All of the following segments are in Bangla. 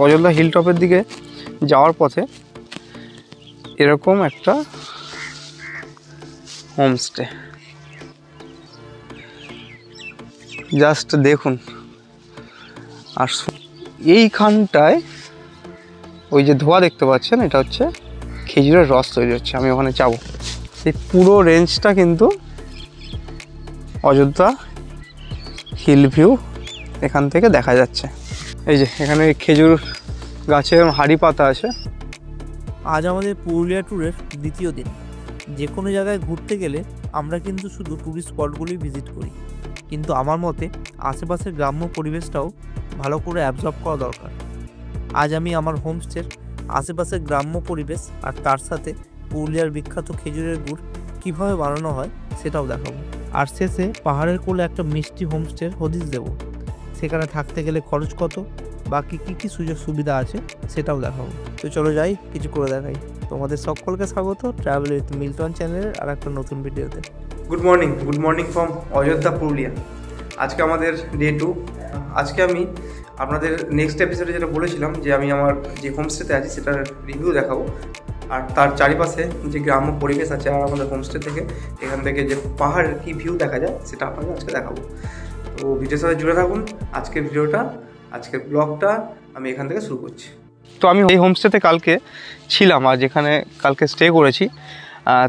অযোধ্যা হিল টপের দিকে যাওয়ার পথে এরকম একটা হোমস্টে, জাস্ট দেখুন। আর এইখানটায় ওই যে ধোঁয়া দেখতে পাচ্ছেন, এটা হচ্ছে খেজুরের রস তৈরি হচ্ছে। আমি ওখানে যাবো। এই পুরো রেঞ্জটা কিন্তু অযোধ্যা হিল ভিউ এখান থেকে দেখা যাচ্ছে। এই যে এখানে খেজুর গাছের হাড়ি পাতা আছে। আজ আমাদের পুরুলিয়া ট্যুরের দ্বিতীয় দিন। যে কোনো জায়গায় ঘুরতে গেলে আমরা কিন্তু শুধু ট্যুরিস্ট স্পটগুলোই ভিজিট করি, কিন্তু আমার মতে আশেপাশের গ্রাম্য পরিবেশটাও ভালো করে অ্যাবজর্ব করা দরকার। আজ আমি আমার হোমস্টের আশেপাশের গ্রাম্য পরিবেশ আর তার সাথে পুরুলিয়ার বিখ্যাত খেজুরের গুড় কীভাবে বানানো হয় সেটাও দেখাবো। আর শেষে পাহাড়ের কোলে একটা মিষ্টি হোমস্টের হদিশ দেবো। সেখানে থাকতে গেলে খরচ কত, বাকি কী সুযোগ সুবিধা আছে সেটাও দেখাবো। তো চলো যাই, কিছু করে দেখাই। তোমাদের সকলকে স্বাগত ট্রাভেল উইথ মিল্টন চ্যানেলের আর একটা নতুন ভিডিওতে। Good morning from Ayodhya Purulia. আজকে আমাদের ডে 2। আজকে আমি আপনাদের নেক্সট এপিসোডে যেটা বলেছিলাম যে আমি আমার যে হোমস্টেতে আছি সেটার রিভিউ দেখাবো, আর তার চারিপাশে যে গ্রাম্য পরিবেশ আছে আর আমাদের হোমস্টে থেকে এখান থেকে যে পাহাড়ের কী ভিউ দেখা যায় সেটা আপনাদের আজকে দেখাবো। তো ভিডিওর সাথে জুড়ে থাকুন। আজকের ব্লগটা আমি এখান থেকে শুরু করছি। তো আমি এই হোমস্টেতে কালকে ছিলাম, আর যেখানে কালকে স্টে করেছি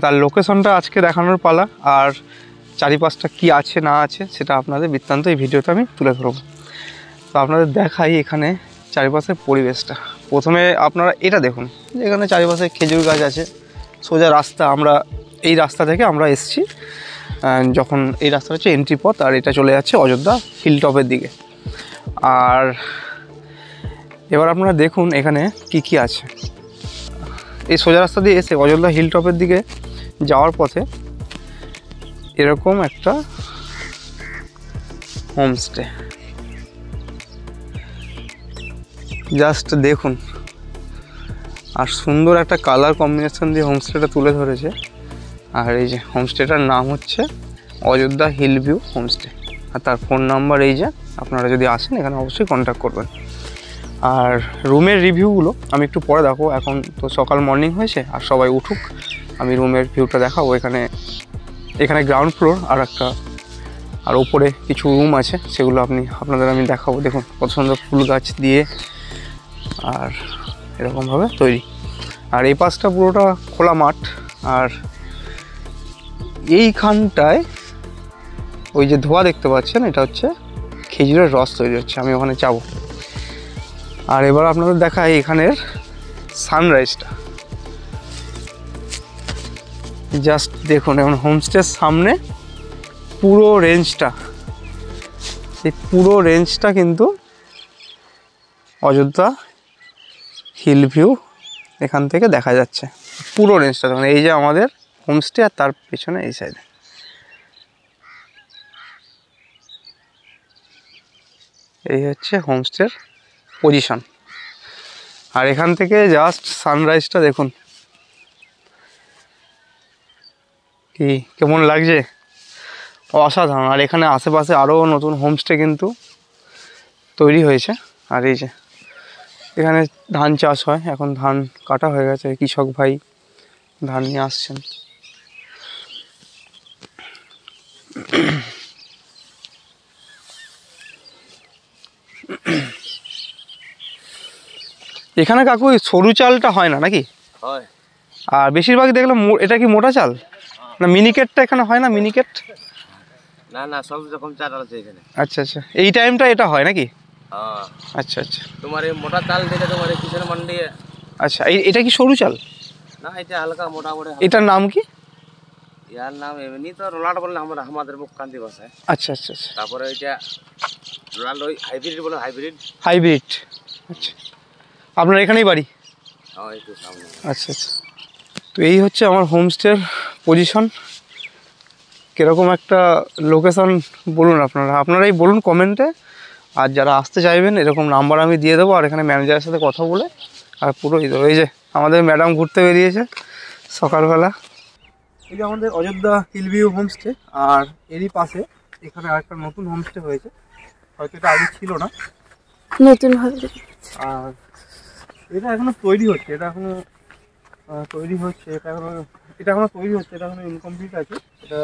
তার লোকেশনটা আজকে দেখানোর পালা, আর চারিপাশটা কি আছে না আছে সেটা আপনাদের বৃত্তান্ত এই ভিডিওতে আমি তুলে ধরবো। তো আপনাদের দেখাই এখানে চারিপাশের পরিবেশটা। প্রথমে আপনারা এটা দেখুন, এখানে চারিপাশে খেজুর গাছ আছে, সোজা রাস্তা। এই রাস্তা থেকে আমরা এসেছি, যখন এই রাস্তা হচ্ছে এন্ট্রি পথ, আর এটা চলে যাচ্ছে অযোধ্যা হিল টপের দিকে। আর এবার আপনারা দেখুন এখানে কি আছে। এই সোজা রাস্তা দিয়ে এসে অযোধ্যা হিল টপের দিকে যাওয়ার পথে এরকম একটা হোমস্টে, জাস্ট দেখুন। আর সুন্দর একটা কালার কম্বিনেশন দিয়ে হোমস্টেটা তুলে ধরেছে। আর এই যে হোমস্টেটার নাম হচ্ছে অযোধ্যা হিল ভিউ হোমস্টে, আর তার ফোন নাম্বার এই যে, আপনারা যদি আসেন এখানে অবশ্যই কন্ট্যাক্ট করবেন। আর রুমের রিভিউগুলো আমি একটু পরে দেখো, এখন তো সকাল মর্নিং হয়েছে আর সবাই উঠুক, আমি রুমের ভিউটা দেখাবো। এখানে গ্রাউন্ড ফ্লোর আর ওপরে কিছু রুম আছে, সেগুলো আপনাদের আমি দেখাবো। দেখুন কত সুন্দর ফুল গাছ দিয়ে আর এরকমভাবে তৈরি। আর এই পাশটা পুরোটা খোলা মাঠ, আর এইখানটায় ওই যে ধোঁয়া দেখতে পাচ্ছেন, এটা হচ্ছে খেজুরের রস তৈরি হচ্ছে। আমি ওখানে যাবো। আর এবার আপনাদের দেখাই এখানের সানরাইজটা, জাস্ট দেখুন। এখন হোমস্টের সামনে পুরো রেঞ্জটা কিন্তু অযোধ্যা হিল ভিউ এখান থেকে দেখা যাচ্ছে। পুরো রেঞ্জটা দেখুন। এই যে আমাদের হোমস্টে, আর তার পেছনে এই সাইডে এই হচ্ছে হোমস্টের পজিশন। আর এখান থেকে জাস্ট সানরাইজটা দেখুন, কেমন লাগছে, অসাধারণ। আর এখানে আশেপাশে আরও নতুন হোমস্টে কিন্তু তৈরি হয়েছে। আর এই যে এখানে ধান চাষ হয়, এখন ধান কাটা হয়ে গেছে, কৃষক ভাই ধান নিয়ে আসছেন। এখানে কাকু সরু চালটা হয় না নাকি? হয়। আর বেশিরভাগ দেখলাম এটা কি মোটা চাল না? মিনিকেটটা এখানে হয় না? মিনিকেট না সব রকম চাল আছে এখানে। আচ্ছা, এই টাইমটা এটা হয় নাকি? হ্যাঁ। আচ্ছা। তোমার এই মোটা চাল যেটা তোমার এই কিষান মান্ডি। আচ্ছা, এটা কি সরু চাল? না, এটা হালকা মোটামুটি। এটার নাম কি? ইয়ার নাম এমনি তো রোলাট বলে আমাদের মুখকান্তি ভাষায়। আচ্ছা। তারপরে এটা রোলাট ওই হাইব্রিড বলে। হাইব্রিড। আচ্ছা, আপনার এখানেই বাড়ি? হ্যাঁ, একটু সামনে। আচ্ছা। তো এই হচ্ছে আমার হোমস্টের পজিশন। কীরকম একটা লোকেশন বলুন আপনারাই বলুন কমেন্টে। আর যারা আসতে চাইবেন এরকম নাম্বার আমি দিয়ে দেবো, আর এখানে ম্যানেজারের সাথে কথা বলে আর পুরো এই যে আমাদের ম্যাডাম ঘুরতে বেরিয়েছে সকালবেলা। এই যে আমাদের অযোধ্যা হিল ভিউ হোমস্টে, আর এরই পাশে এখানে আরেকটা নতুন হোমস্টে হয়েছে, হয়তো এটা আগে ছিল না, নতুন হবে। আর এটা এখনো তৈরি হচ্ছে, এটা এখনো তৈরি হচ্ছে, এটা এখনো তৈরি হচ্ছে, এটা এখনো ইনকমপ্লিট আছে। এটা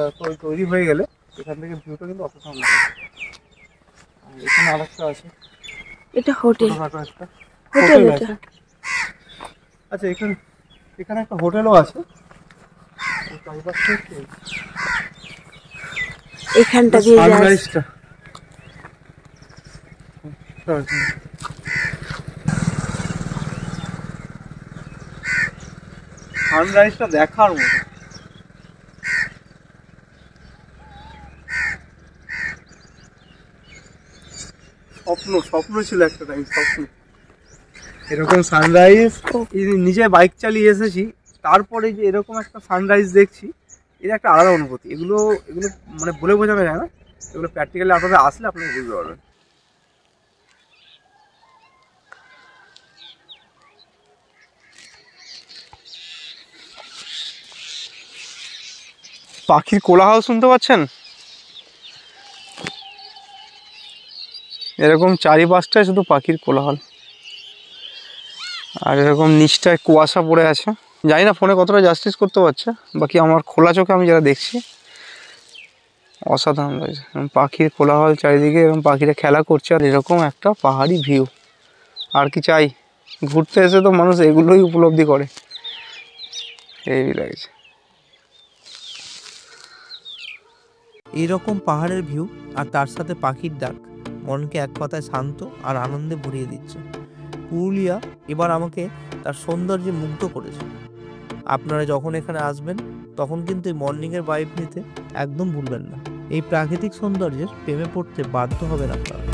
তৈরি হয়ে গেলে এখান থেকে ভিউটা কিন্তু অসাধারণ হবে। আর এখানে আরেকটা আছে, এটা হোটেল, একটা হোটেল আছে। আচ্ছা এখানে একটা হোটেলও আছে। এখানটা দিয়ে সানরাইজটা দেখার মতো। স্বপ্ন ছিল একটা টাইম, স্বপ্ন এরকম সানরাইজ। নিজে বাইক চালিয়ে এসেছি, তারপরে যে এরকম একটা সানরাইজ দেখছি, এটা একটা আলাদা অনুভূতি। এগুলো মানে বলে বোঝানো যায় না, এগুলো প্র্যাকটিক্যালি আপনাদের আসলে আপনারা বুঝতে পারবেন। পাখির কোলাহল শুনতে পাচ্ছেন? এরকম চারিপাশটায় শুধু পাখির কোলাহল, আর এরকম নিচটায় কুয়াশা পড়ে আছে। জানি না ফোনে কতটা জাস্টিস করতে পারছে, বাকি আমার খোলা চোখে আমি যারা দেখছি অসাধারণ লাগছে। পাখির কোলাহল চারিদিকে, এবং পাখিরা খেলা করছে, আর এরকম একটা পাহাড়ি ভিউ। আর কি চাই? ঘুরতে এসে তো মানুষ এগুলোই উপলব্ধি করে। এই লাগছে। এইরকম পাহাড়ের ভিউ আর তার সাথে পাখির ডাক মনকে এক কথায় শান্ত আর আনন্দে ভরিয়ে দিচ্ছে। পুরুলিয়া এবার আমাকে তার সৌন্দর্যে মুগ্ধ করেছে। আপনারা যখন এখানে আসবেন তখন কিন্তু এই মর্নিংয়ের ভাইব নিতে একদম ভুলবেন না। এই প্রাকৃতিক সৌন্দর্যের প্রেমে পড়তে বাধ্য হবেন আপনারা।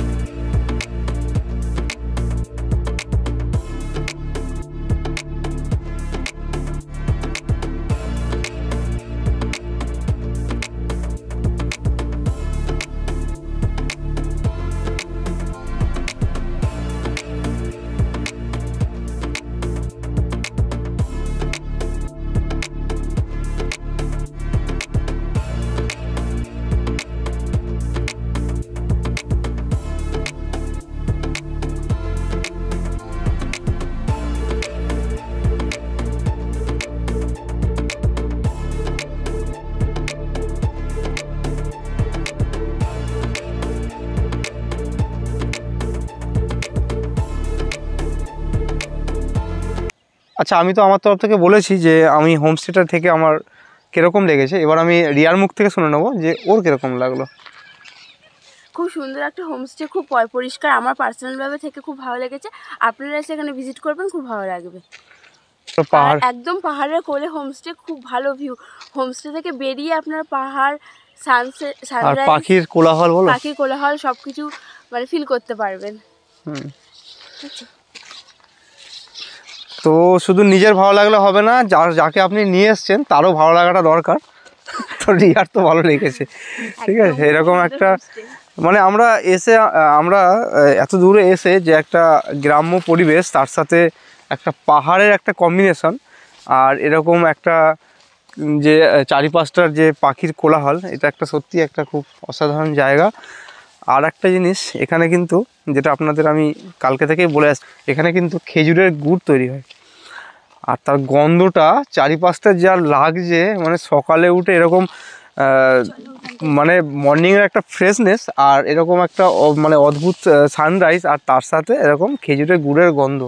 আচ্ছা, আমি তো আমার তরফ থেকে বলেছি যে আমি হোমস্টেটা থেকে আমার কীরকম লেগেছে। এবার আমি রিয়ার মুখ থেকে শুনে নেবো যে ওর কীরকম লাগলো। খুব সুন্দর একটা হোমস্টে, খুব পরিষ্কার। আমার পার্সোনালভাবে থেকে খুব ভালো লেগেছে। আপনারা এসে এখানে ভিজিট করবেন, খুব ভালো লাগবে। পাহাড়, একদম পাহাড়ের কোলে হোমস্টে, খুব ভালো ভিউ। হোমস্টে থেকে বেরিয়ে আপনারা পাহাড়, সানসেট, সানরাইজ, পাখির কোলাহল সবকিছু মানে ফিল করতে পারবেন। তো শুধু নিজের ভালো লাগলে হবে না, যাকে আপনি নিয়ে এসছেন তারও ভালো লাগাটা দরকার। তো রিয়ার তো ভালো লেগেছে, ঠিক আছে। এরকম একটা মানে আমরা এত দূরে এসে যে একটা গ্রাম্য পরিবেশ, তার সাথে একটা পাহাড়ের একটা কম্বিনেশন, আর এরকম একটা যে চারিপাশটার যে পাখির কোলাহল, এটা একটা সত্যি একটা খুব অসাধারণ জায়গা। আর একটা জিনিস এখানে কিন্তু, যেটা আপনাদের আমি কালকে থেকেই বলে আসছি, এখানে কিন্তু খেজুরের গুড় তৈরি হয়, আর তার গন্ধটা চারিপাশটা যা লাগছে, মানে সকালে উঠে এরকম মানে মর্নিংয়ের একটা ফ্রেশনেস, আর এরকম একটা মানে অদ্ভুত সানরাইজ, আর তার সাথে এরকম খেজুরের গুড়ের গন্ধ,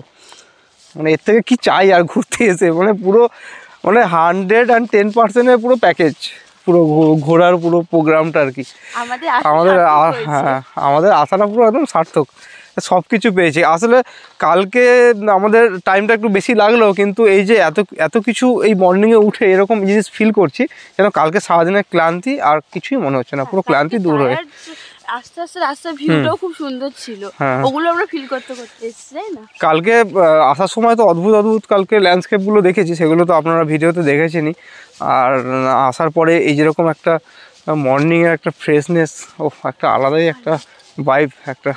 মানে এর থেকে কি চাই আর ঘুরতে এসে। মানে পুরো মানে 110% পুরো প্যাকেজ, পুরো ঘোরার পুরো প্রোগ্রামটা আর কি। আমাদের আসাটা পুরো একদম সার্থক, সব কিছু পেয়েছি। আসলে কালকে আমাদের টাইমটা একটু বেশি লাগলেও, কিন্তু এই যে এত কিছু এই মর্নিংয়ে উঠে এরকম জিনিস ফিল করছি, যেন কালকে সারাদিনের ক্লান্তি আর কিছুই মনে হচ্ছে না, পুরো ক্লান্তি দূর হয়ে। আস্তে আস্তে রাস্তার ভিউটাও খুব সুন্দর ছিল, ওগুলো আমরা ফিল করতে এসেছি, তাই না? কালকে আসার সময় তো অদ্ভুত কালকে ল্যান্ডস্কেপগুলো দেখেছি, সেগুলো তো আপনারা ভিডিওতে দেখেছেনই। আর আসার পরে এই যেরকম একটা মর্নিংয়ের একটা ফ্রেশনেস, একটা আলাদাই একটা ভাইব একটা।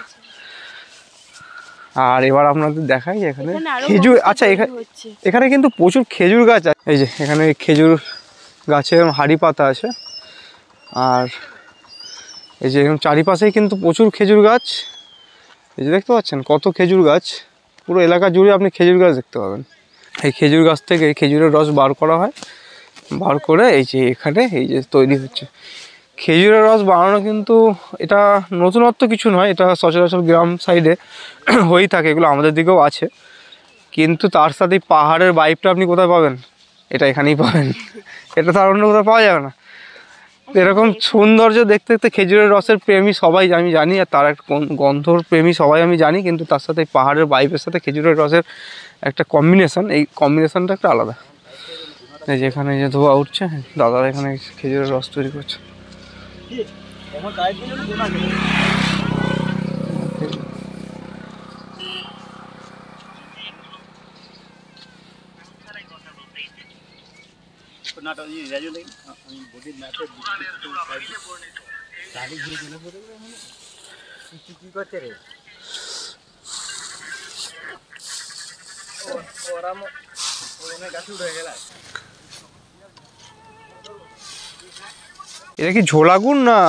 আর এবার আপনাদের দেখাই এখানে খেজুর। আচ্ছা, এখানে কিন্তু প্রচুর খেজুর গাছ আছে। এই যে এখানে খেজুর গাছে হাড়ি পাতা আছে, আর এই যে চারিপাশেই কিন্তু প্রচুর খেজুর গাছ। এই যে দেখতে পাচ্ছেন কত খেজুর গাছ, পুরো এলাকা জুড়ে আপনি খেজুর গাছ দেখতে পাবেন। এই খেজুর গাছ থেকে খেজুরের রস বার করা হয়, বার করে এই যে এখানে এই যে তৈরি হচ্ছে। খেজুরের রস বানানো কিন্তু এটা নতুনত্ব কিছু নয়, এটা সচরাচর গ্রাম সাইডে হয়েই থাকে, এগুলো আমাদের দিকেও আছে। কিন্তু তার সাথে পাহাড়ের ভাইবটা আপনি কোথায় পাবেন? এটা এখানেই পাবেন, এটা তো আর অন্য কোথাও পাওয়া যাবে না। এরকম সৌন্দর্য দেখতে দেখতে খেজুরের রসের প্রেমী সবাই আমি জানি, আর তার একটা গন্ধর প্রেমী সবাই আমি জানি, কিন্তু তার সাথে পাহাড়ের ভাইবের সাথে খেজুরের রসের একটা কম্বিনেশন, এই কম্বিনেশনটা একটা আলাদা। এই যে এখানে যে ধোয়া উঠছে, দাদারা এখানে খেজুরের রস তৈরি করছে। এটা কি ঝোলা গুড় না?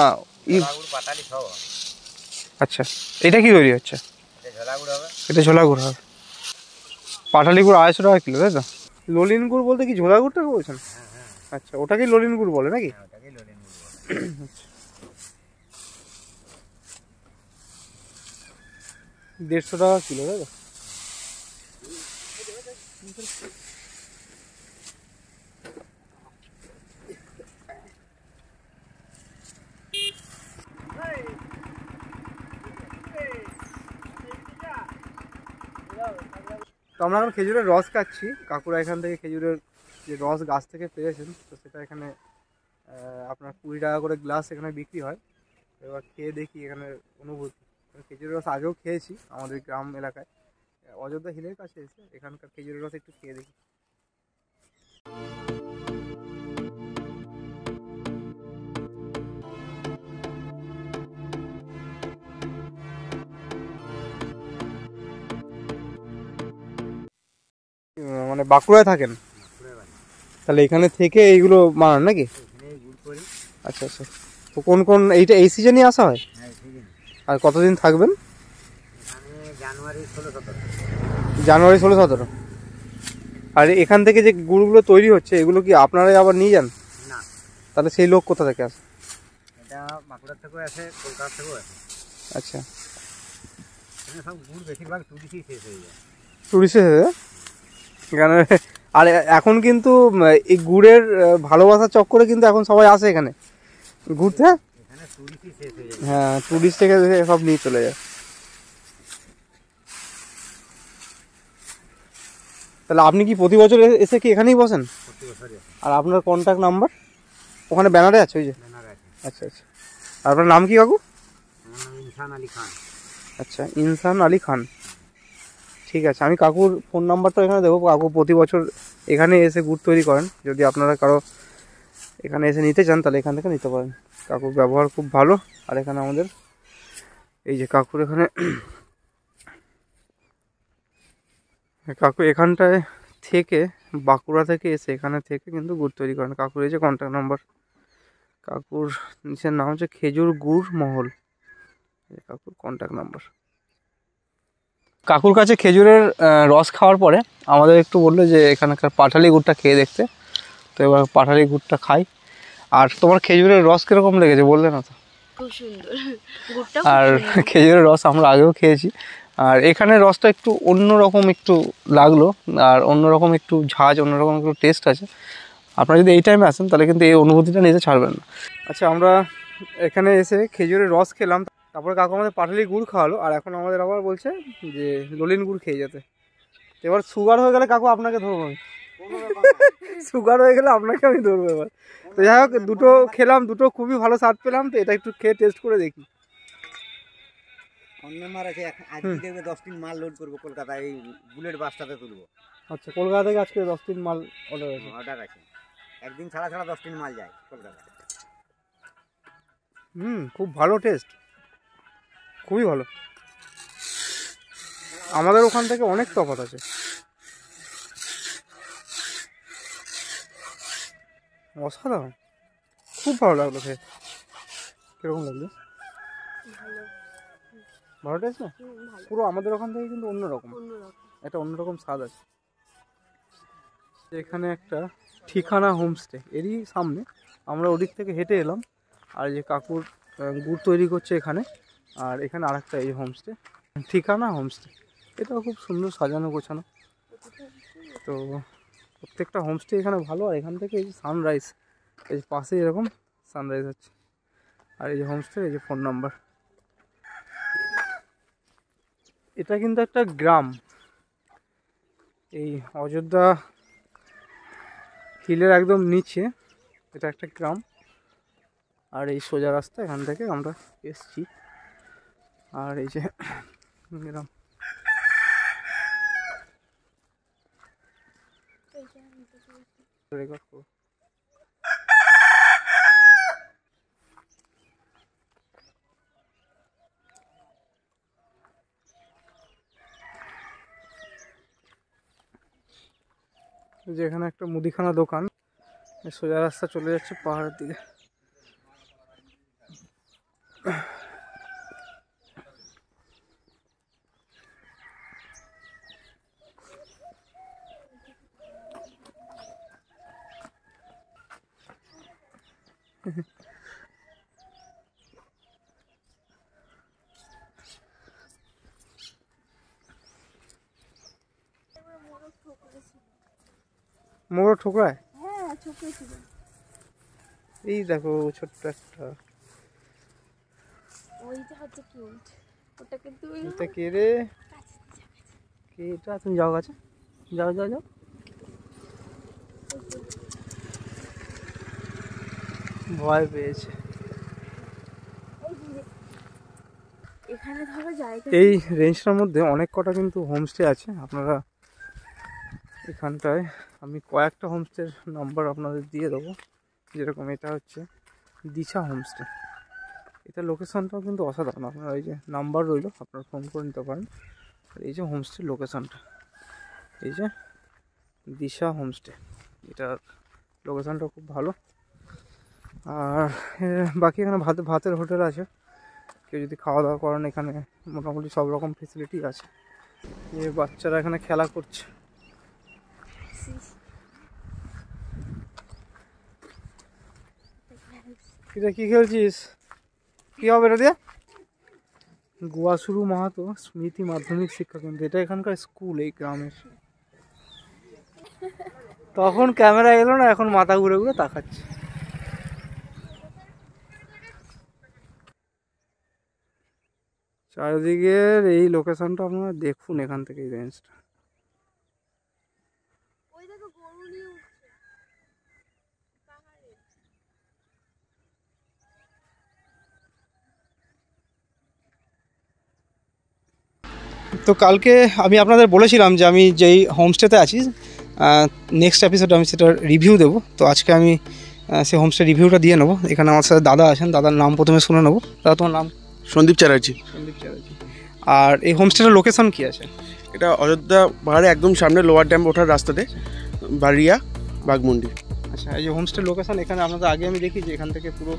আচ্ছা, এটা কি তৈরি হচ্ছে? এটা ঝোলা গুড় হবে। পাটালি গুড় 250 টাকা কিলো, তাই তো? ললিন গুড় বলতে কি ঝোলা গুড়টাকে বলছেন? আচ্ছা, ওটাকেই ললিন গুড় বলে নাকি? 150 টাকা কিলো, তাই তো? তো আমরা এখন খেজুরের রস খাচ্ছি। কাকুরা এখান থেকে খেজুরের যে রস গাছ থেকে পেয়েছেন, তো সেটা এখানে আপনার 20 টাকা করে গ্লাস এখানে বিক্রি হয়। এবার খেয়ে দেখি এখানে অনুভূতি। খেজুরের রস আগেও খেয়েছি আমাদের গ্রাম এলাকায়, অযোধ্যা হিলের কাছে এসে এখানকার খেজুরের রস একটু খেয়ে দেখি। মানে বাঁকুড়ায় থাকেন? তাহলে এখানে থেকে এইগুলো বানান নাকি? আচ্ছা আচ্ছা। তো কোন কোন এইটা এই সিজনই আসা হয়? আর কতদিন থাকবেন? জানুয়ারি 16-17। আর এখান থেকে যে গুড়গুলো তৈরি হচ্ছে এগুলো কি আপনারাই আবার নিয়ে যান? না, তাহলে সেই লোক কোথা থেকে আসে? এটা বাঁকুড়া থেকেও আসে, কলকাতা থেকেও আসে। আচ্ছা, সব গুড় বেশিরভাগ টুরিস্টই শেষ হয়ে যায়। টুরিস্ট এখানে। আর এখন কিন্তু এই গুড়ের ভালোবাসার চক্করে কিন্তু এখন সবাই আসে এখানে ঘুরতে। এখানে টুরিস্টই শেষ হয়ে যায়। হ্যাঁ, টুরিস্ট থেকে সব নিয়ে চলে যায়। তাহলে আপনি কি প্রতি বছর এসে কি এখানেই বসেন? প্রতি বছরই আসে। আর আপনার কন্ট্যাক্ট নাম্বার ওখানে ব্যানারে আছে, ওই যে? ব্যানার আছে। আচ্ছা আচ্ছা। আর আপনার নাম কি কাকু? আমার নাম ইনসান আলী খান। আচ্ছা, ইনসান আলী খান। ঠিক আছে, আমি কাকুর ফোন নাম্বারটা এখানে দেবো। কাকু প্রতি বছর এখানে এসে গুড় তৈরি করেন। যদি আপনারা কারো এখানে এসে নিতে চান তাহলে এখান থেকে নিতে পারেন। কাকুর ব্যবহার খুব ভালো। আর এখানে আমাদের এই যে কাকুর এখানে কাকু এখানটায় থেকে বাঁকুড়া থেকে এসে এখানে থেকে কিন্তু গুড় তৈরি করেন। কাকুর এই যে কন্ট্যাক্ট নাম্বার, কাকুর নিচের নাম হচ্ছে খেজুর গুড় মহল, কাকুর কন্ট্যাক্ট নাম্বার। কাকুর কাছে খেজুরের রস খাওয়ার পরে আমাদের একটু বললো যে এখানকার পাটালি গুড়টা খেয়ে দেখতে। তো এবার পাটালি গুড়টা খাই। আর তোমার খেজুরের রস কীরকম লেগেছে বললে না তো? খুব সুন্দর গুড়টা। আর খেজুরের রস আমরা আগেও খেয়েছি, আর এখানে রসটা একটু অন্যরকম একটু লাগলো, আর অন্যরকম একটু ঝাঁজ, অন্যরকম একটু টেস্ট আছে। আপনারা যদি এই টাইমে আসেন তাহলে কিন্তু এই অনুভূতিটা নিতে ছাড়বেন না। আচ্ছা, আমরা এখানে এসে খেজুরের রস খেলাম, তারপরে কাকু আমাদের পাটালি গুড় খাওয়ালো, আর এখন আমাদের আবার বলছে যে ললিন গুড় খেয়ে যেতে। এবার সুগার হয়ে গেলে কাকু আপনাকে ধরবো আমি। সুগার হয়ে গেলে আপনাকে আমি ধরবো এবার। তো যাই হোক, দুটো খেলাম, দুটো খুবই ভালো স্বাদ পেলাম। তো এটা একটু খেয়ে টেস্ট করে দেখি। অন্যমার আছে, আজকে দেখবে 10 টিন মাল লোড করবো কলকাতায়, এই বুলেট বাসটাতে তুলবো। আচ্ছা, কলকাতা থেকে আজকে 10 টিন মাল অর্ডার আছে। একদিন ছাড়া ছাড়া 10 টিন মাল যায় কলকাতায়। খুব ভালো টেস্ট, খুবই ভালো। আমাদের ওখান থেকে অনেক তফাৎ আছে। অসাধারণ, খুব ভালো লাগলো খেয়ে। কিরকম লাগলো? ভালো টেস্ট না? পুরো আমাদের ওখান থেকে কিন্তু অন্যরকম। একটা অন্যরকম স্বাদ আছে। এখানে একটা ঠিকানা হোমস্টে, এরই সামনে আমরা ওদিক থেকে হেঁটে এলাম, আর যে কাকুর গুড় তৈরি করছে এখানে, আর এখানে আরেকটা এই হোমস্টে, ঠিকানা হোমস্টে। এটাও খুব সুন্দর সাজানো গোছানো। তো প্রত্যেকটা হোমস্টে এখানে ভালো। আর এখান থেকে এই যে সানরাইজ, এই যে পাশে এরকম সানরাইজ হচ্ছে। আর এই যে হোমস্টে, এই যে ফোন নাম্বার। এটা কিন্তু একটা গ্রাম, এই অযোধ্যা হিলের একদম নিচে এটা একটা গ্রাম। আর এই সোজা রাস্তা, এখান থেকে আমরা এসছি। আর এই যে গ্রাম, রেকর্ড করো। যেখানে একটা মুদিখানা দোকান, সোজা রাস্তা চলে যাচ্ছে পাহাড়ের দিকে। মোড় ঠোকরায়, হ্যাঁ ঠুকরেছিল। এই দেখো ছোট্ট একটা, ওইটা হচ্ছে কিউট, ওটা কিন্তু এটা কে রে? কে এটা? তুমি যাও কাছে, যাও যাও যাও। ভয় পেয়েছে। এখানে ধরো জায়গা, এই রেঞ্জটার মধ্যে অনেক কটা কিন্তু হোমস্টে আছে। আপনারা এখানটায়, আমি কয়েকটা হোমস্টের নাম্বার আপনাদের দিয়ে দেবো। যেরকম এটা হচ্ছে দিশা হোমস্টে, এটা লোকেশনটাও কিন্তু অসাধারণ। আপনারা এই যে নাম্বার রইলো, আপনারা ফোন করে নিতে পারেন। আর এই যে হোমস্টের লোকেশনটা, এই যে দিশা হোমস্টে, এটার লোকেশনটা খুব ভালো। আর বাকি এখানে ভাতের হোটেল আছে, কেউ যদি খাওয়া দাওয়া করেন এখানে মোটামুটি সব রকম ফেসিলিটি আছে। এই বাচ্চারা এখানে খেলা করছে। এটা কি খেলছিস? কি হবে এটা দিয়ে? গোয়াসুরু মাহাতো স্মৃতি মাধ্যমিক শিক্ষা কেন্দ্র, এটা এখানকার স্কুল এই গ্রামের। তখন ক্যামেরা এলো না, এখন মাথা ঘুরে ঘুরে তাকাচ্ছে। চারিদিকের এই লোকেশনটা আপনারা দেখুন এখান থেকে, এই রেঞ্জটা। তো কালকে আমি আপনাদের বলেছিলাম যে আমি যেই হোমস্টেতে আছি, নেক্সট এপিসোডে আমি সেটার রিভিউ দেবো। তো আজকে আমি সেই হোমস্টে রিভিউটা দিয়ে নেবো। এখানে আমার সাথে দাদা আছেন, দাদার নাম প্রথমে শুনে নেবো। দাদা, তোমার নাম? সন্দীপ চ্যাটার্জি। সন্দীপ চ্যাটার্জি। আর এই হোমস্টেটার লোকেশন কি আছে? এটা অযোধ্যা পাহাড়ে একদম সামনে লোয়ার ড্যাম ওঠার রাস্তাতে, বাড়িয়া বাগমুন্ডি। আচ্ছা, এই যে হোমস্টের লোকেশন, এখানে আপনাদের আগে আমি দেখি যে এখান থেকে পুরো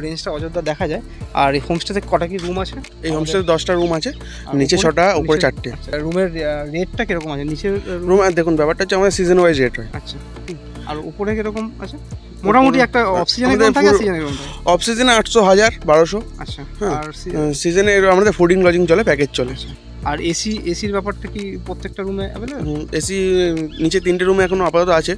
রেঞ্জটা অযোধ্যা দেখা যায়। আর এই হোমস্টেতে কটা কি রুম আছে? এই হোমস্টেতে 10টা রুম আছে, নিচে 6টা, উপরে 4টে। রুমের রেটটা কিরকম আছে? নিচের রুম দেখুন, ব্যাপারটা হচ্ছে আমাদের সিজন ওয়াইজ রেট হয়। আচ্ছা, আর উপরে কিরকম আছে? মোটামুটি একটা অফ সিজনে কম থাকে, সিজনে কম থাকে? অফ সিজনে 800, 1000, 1200। আচ্ছা, আর সিজনে আমাদের ফুডিং লজিং চলে, প্যাকেজ চলে। আর এসির ব্যাপারটা কি প্রত্যেকটা রুমে অ্যাভেলেবল? এসি নিচে 3টে রুমে এখনো আপাতত আছে,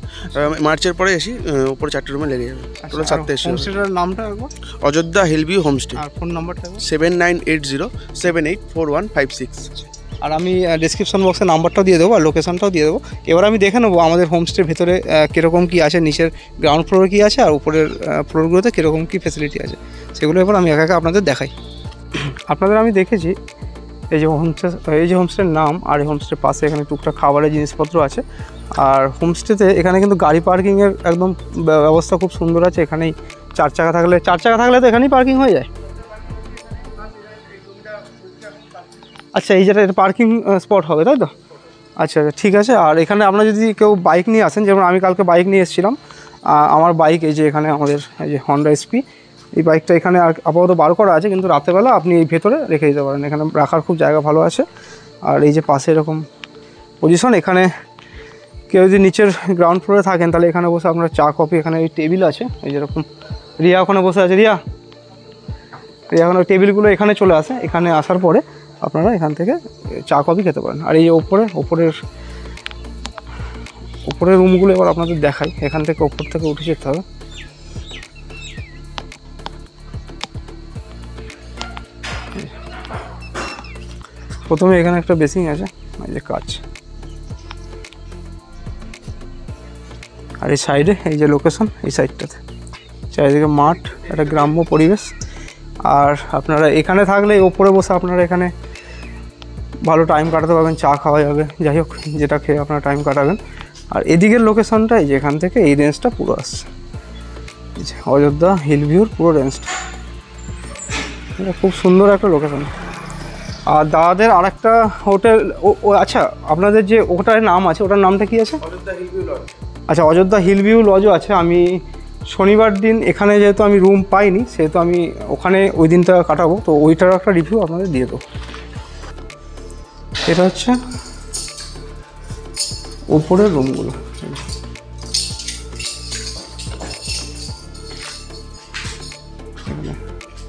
মার্চের পরে এসি উপরে 4টে রুমে লেগে যাবে। Total 7টে AC. হোমস্টেটার নামটা একবার? Ayodhya hillview homestay. আর ফোন নাম্বারটা? 7980784156। আর আমি ডেসক্রিপশন বক্সে নাম্বারটাও দিয়ে দেবো আর লোকেশনটাও দিয়ে দেবো। এবার আমি দেখে নেবো আমাদের হোমস্টের ভেতরে কীরকম কী আছে, নিচের গ্রাউন্ড ফ্লোরে কী আছে আর উপরের ফ্লোরগুলোতে কীরকম কী ফেসিলিটি আছে, সেগুলো এবার আমি একা একা আপনাদের দেখাই। আপনাদের আমি দেখেছি এই যে হোমস্টের নাম, আর এই হোমস্টের পাশে এখানে টুকটাক খাবারের জিনিসপত্র আছে। আর হোমস্টেতে এখানে কিন্তু গাড়ি পার্কিংয়ের একদম ব্যবস্থা খুব সুন্দর আছে। এখানেই 4 চাকা থাকলে তো এখানেই পার্কিং হয়ে যায়। আচ্ছা, এই যেটা পার্কিং স্পট হবে, তাই তো? আচ্ছা আচ্ছা, ঠিক আছে। আর এখানে আপনারা যদি কেউ বাইক নিয়ে আসেন, যেমন আমি কালকে বাইক নিয়ে এসেছিলাম, আমার বাইক এই যে এখানে আমাদের এই যে হন্ডা এসপি, এই বাইকটা এখানে আপাতত বার করা আছে, কিন্তু রাতেরবেলা আপনি এই ভেতরে রেখে দিতে পারেন। এখানে রাখার খুব জায়গা ভালো আছে। আর এই যে পাশে এরকম পজিশন। এখানে কেউ যদি নিচের গ্রাউন্ড ফ্লোরে থাকেন তাহলে এখানে বসে আপনার চা কফি, এখানে এই টেবিল আছে, এই যেরকম রিয়া ওখানে বসে আছে, রিয়া এখন ওই টেবিলগুলো এখানে চলে আসে। এখানে আসার পরে আপনারা এখান থেকে চা কফি খেতে পারেন। আর এই যে ওপরের রুমগুলো এবার আপনাদের দেখাই। এখান থেকে ওপর থেকে উঠে যেতে হবে। প্রথমে এখানে একটা বেসিং আছে, এই যে কাচ, আর এই সাইডে এই যে লোকেশন, এই সাইডটাতে চারিদিকে মাঠ, একটা গ্রাম্য পরিবেশ। আর আপনারা এখানে থাকলে ওপরে বসে আপনারা এখানে ভালো টাইম কাটাতে পারবেন, চা খাওয়া যাবে, যাই হোক যেটা খেয়ে আপনারা টাইম কাটাবেন। আর এদিকের লোকেশনটা এই যে এখান থেকে এই রেঞ্জটা পুরো আসছে, এই যে অযোধ্যা হিল ভিউর পুরো রেঞ্জটা, এটা খুব সুন্দর একটা লোকেশন। আর দাদাদের আরেকটা হোটেল, আচ্ছা আপনাদের যে ওটার নাম আছে, ওটার নামটা কি আছে? Ayodhya hill view lodge. আচ্ছা, অযোধ্যা হিল ভিউ লজও আছে। আমি শনিবার দিন এখানে যেহেতু আমি রুম পাইনি, সেহেতু আমি ওখানে ওই দিনটা কাটাবো, তো ওইটার একটা রিভিউ আপনাদের দিয়ে দেবো। এটা হচ্ছে উপরের রুমগুলো,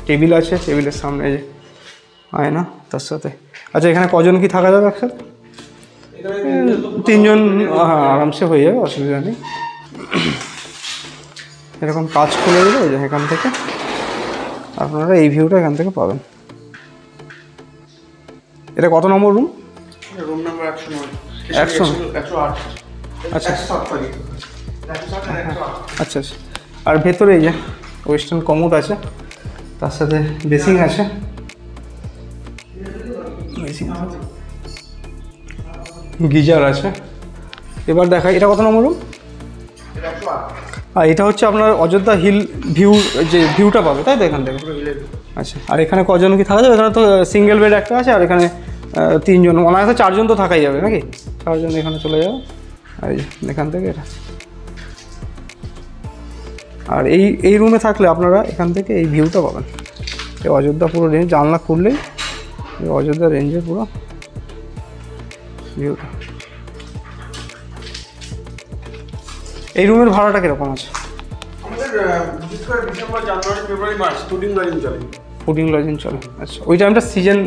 টেবিল আছে, টেবিলের সামনে যে আয়না, তার সাথে আচ্ছা এখানে কজন কি থাকা যাবে একসাথে? 3 জন আরামসে হয়ে যাবে, অসুবিধা নেই। এরকম কাজ খুলে দিলে এই যে এখান থেকে আপনারা এই ভিউটা এখান থেকে পাবেন। এটা কত নম্বর রুম? Room number 109। 108। আচ্ছা আচ্ছা। আর ভেতরে এই যে ওয়েস্টার্ন কমোড আছে, তার সাথে বেসিং আছে, গিজার আছে। এবার দেখাই এটা কত নম্বর রুম। আর এটা হচ্ছে আপনার অযোধ্যা হিল ভিউ, যে ভিউটা পাবে তাই তো এখান থেকে? আচ্ছা, আর এখানে কজন কি থাকা যাবে? এখানে তো সিঙ্গেল বেড একটা আছে, আর এখানে 3 জন, অনায়াসে 4 জন তো থাকাই যাবে নাকি? 4 জন এখানে চলে যাবে। আর এখান থেকে এটা, আর এই রুমে থাকলে আপনারা এখান থেকে এই ভিউটা পাবেন, এই অযোধ্যা পুরো রেঞ্জ। জানলা খুললেই এই অযোধ্যা রেঞ্জের পুরো ভিউটা। এই রুমের ভাড়াটা কিরকম আছে? আমাদের বিশেষ করে ডিসেম্বর, জানুয়ারি, ফেব্রুয়ারি, মার্চ ফুডিং লজিং চলে। ফুডিং লজিং চলে, আচ্ছা। ওই টাইমটা সিজন,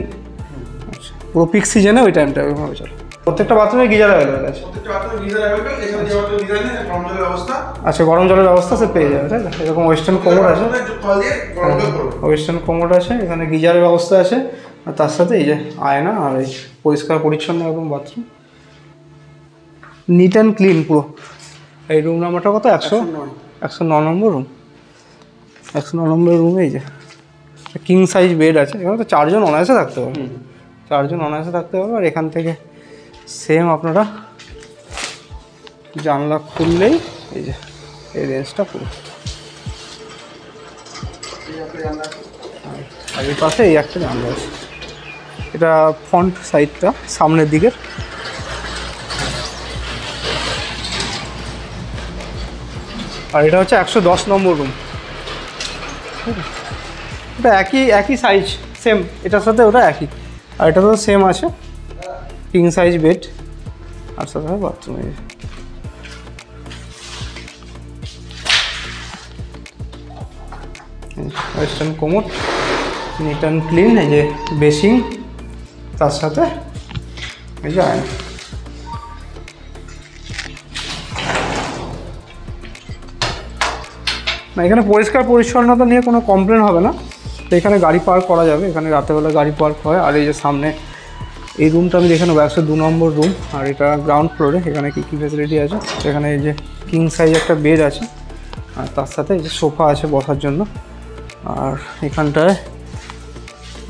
আচ্ছা পুরো পিক সিজনে ওই টাইমটা ওইভাবে চলে। প্রত্যেকটা বাথরুমে গিজার অ্যাভেলেবেল আছে? প্রত্যেকটা বাথরুমে গিজার অ্যাভেলেবেল। এখানে যে বাথরুমে গিজার নেই, গরম জলের ব্যবস্থা। আচ্ছা, গরম জলের ব্যবস্থা সে পেয়ে যাবে তাই তো? এরকম ওয়েস্টার্ন কোমোড আছে, কল দিয়ে গরম জল করবে। ওয়েস্টার্ন কোমোড আছে, এখানে গিজারের ব্যবস্থা আছে, আর তার সাথে এই যে আয়না, আর এই পরিষ্কার পরিচ্ছন্ন একদম বাথরুম, নিট অ্যান্ড ক্লিন পুরো। এই রুম নাম্বারটা কত? 109 নম্বর রুম। 109 নম্বর রুমে এই যে কিং সাইজ বেড আছে। এখানে তো 4 জন অনায়াসে থাকতে পারবে, 4 জন অনায়াসে থাকতে পারবে। আর এখান থেকে সেম আপনারা জানলা খুললেই এই যে এই রেঞ্জটা পুরো। আর এই পাশে এই একটা জানলা আছে, এটা ফ্রন্ট সাইডটা সামনের দিকের। আর এটা হচ্ছে 110 নম্বর রুম। এটা একই সাইজ, সেম এটার সাথে ওটা একই। আর এটা তো সেম আছে, কিং সাইজ বেড, আর সাথে bathroom. Western commode, neat and clean, এই যে বেসিং, তার সাথে এই যে আয়না। না, এখানে পরিষ্কার পরিচ্ছন্নতা নিয়ে কোনো কমপ্লেন হবে না। তো এখানে গাড়ি পার্ক করা যাবে, এখানে রাতেরবেলা গাড়ি পার্ক হয়। আর এই যে সামনে এই রুমটা আমি দেখে নেবো, 102 নম্বর রুম। আর এটা গ্রাউন্ড ফ্লোরে। এখানে কী কী ফেসিলিটি আছে? এখানে এই যে কিং সাইজ একটা বেড আছে, আর তার সাথে এই যে সোফা আছে বসার জন্য। আর এখানটায়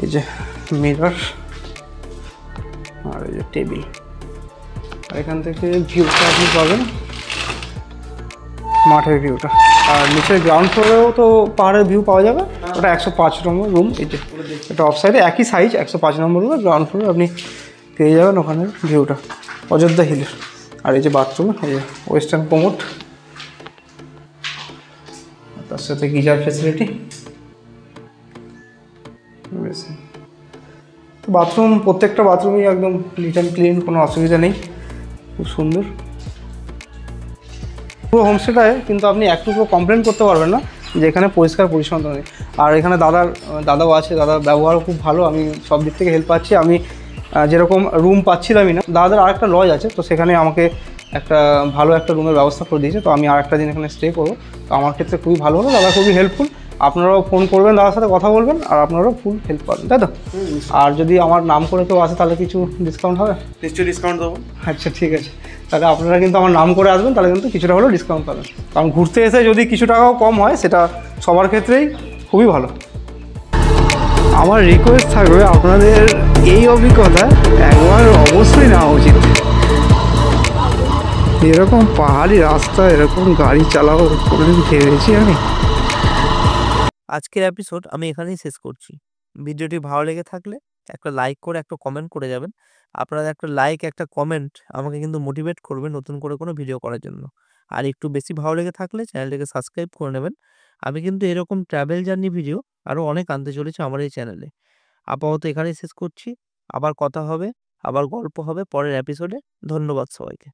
এই যে মিরর, আর এই যে টেবিল। আর এখান থেকে ভিউটা আপনি পাবেন, মাঠের ভিউটা। আর নিচের গ্রাউন্ড ফ্লোরেও তো পাহাড়ের ভিউ পাওয়া যাবে। ওটা 105 নম্বর রুম। এটা অফ সাইডে একই সাইজ, 105 নম্বর রুমে গ্রাউন্ড ফ্লোরে আপনি পেয়ে যাবেন ওখানের ভিউটা, অযোধ্যা হিলের। আর এই যে বাথরুম, এই যে ওয়েস্টার্ন কোমোড, তার সাথে গিজার ফেসিলিটি। তো বাথরুম, প্রত্যেকটা বাথরুমই একদম নিট অ্যান্ড ক্লিন, কোনো অসুবিধা নেই। খুব সুন্দর। পুরো হোমস্টেটায় কিন্তু আপনি একটুকু কমপ্লেন করতে পারবেন না যে এখানে পরিষ্কার পরিচ্ছন্ন নেই। আর এখানে দাদাও আছে, দাদার ব্যবহার খুব ভালো, আমি সব দিক থেকে হেল্প পাচ্ছি। আমি যেরকম রুম পাচ্ছিলামই না, দাদার আরেকটা লজ আছে, তো সেখানে আমাকে একটা ভালো একটা রুমের ব্যবস্থা করে দিয়েছে, তো আমি আরেকটা দিন এখানে স্টে করবো। তো আমার ক্ষেত্রে খুবই ভালো হলো, দাদা খুবই হেল্পফুল। আপনারাও ফোন করবেন, দাদার সাথে কথা বলবেন, আর আপনারাও ফুল হেল্প পাবেন, তাই তো? আর যদি আমার নাম করে কেউ আসে তাহলে কিছু ডিসকাউন্ট হবে? নিশ্চয়ই ডিসকাউন্ট দেবো। আচ্ছা ঠিক আছে, তাহলে আপনারা কিন্তু আমার নাম করে আসবেন, তাহলে কিন্তু কিছুটা হলেও ডিসকাউন্ট পাবেন। কারণ ঘুরতে এসে যদি কিছু টাকাও কম হয় সেটা সবার ক্ষেত্রেই খুবই ভালো। আমার রিকোয়েস্ট থাকবে আপনাদের এই অভিজ্ঞতা একবার অবশ্যই নেওয়া উচিত। এরকম পাহাড়ি রাস্তা এরকম গাড়ি চালাবো কোনোদিন ভেবেছি আমি? আজকের এপিসোড আমি এখানেই শেষ করছি। ভিডিওটি ভালো লেগে থাকলে একটা লাইক করে একটা কমেন্ট করে যাবেন। আপনাদের একটা লাইক একটা কমেন্ট আমাকে কিন্তু মোটিভেট করবে নতুন করে কোনো ভিডিও করার জন্য। আর একটু বেশি ভালো লেগে থাকলে চ্যানেলটাকে সাবস্ক্রাইব করে নেবেন। আমি কিন্তু এরকম ট্রাভেল জার্নি ভিডিও আরও অনেক আনতে চলেছি আমার এই চ্যানেলে। আপাতত এখানেই শেষ করছি। আবার কথা হবে, আবার গল্প হবে পরের এপিসোডে। ধন্যবাদ সবাইকে।